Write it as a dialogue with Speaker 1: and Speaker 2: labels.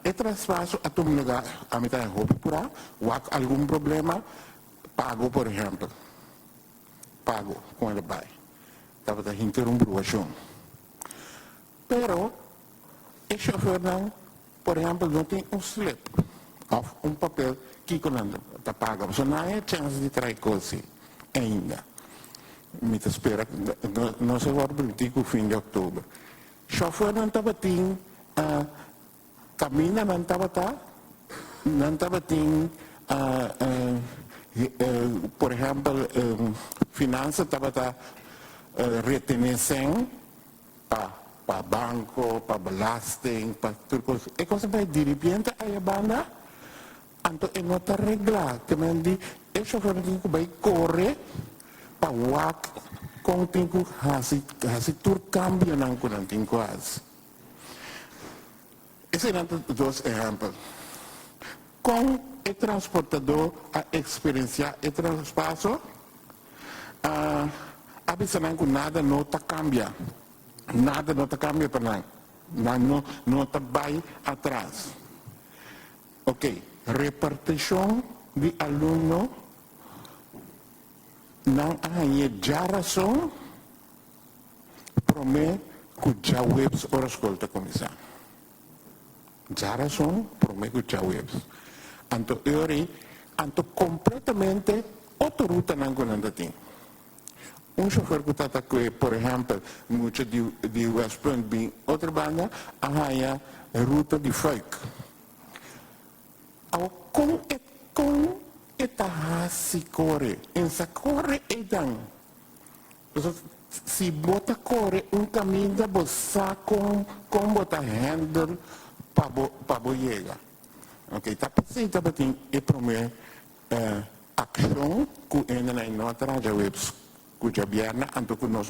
Speaker 1: E traspasso a um lugar, a mitad de hobby por aí, ou algum problema, pago, por exemplo. Pago com ele vai. Estava a interromper. Pero, o chofer não, por exemplo, não tem slip, ou papel que está pago. Você não há chance de trazer coisa ainda. Me espera, não se vai permitir o fim de outubro. O chofer não estava tendo, caminha não estava tendo, por exemplo, finanças estava retener sem para banco, para belasting, para tudo coisa. E quando vai de repente a banda, então é não está reglado. Também diz, o chofer tem que vai correr para o com tem que fazer tudo cambio não com tem quase. Esses são dois exemplos. Com o transportador a experienciar o traspasso, a pessoa não nada não está cambia. Nada não está cambia para não. Não está vai atrás. Ok. Repartição de aluno não há já razão para mim que já webs ou escolta começar. Já razão para mim que já webs. Então, eu completamente outra ruta não tem. Chofer que está aqui, por exemplo, muito de West Point, bem, outra banda, a ruta de fake. Com esta se corre, essa corre é dan. Se bota corre caminho da bolsa com bota handle para chegar. Ok, tá passando também é para mim ação que ainda não está já webs que já vierna, então que nós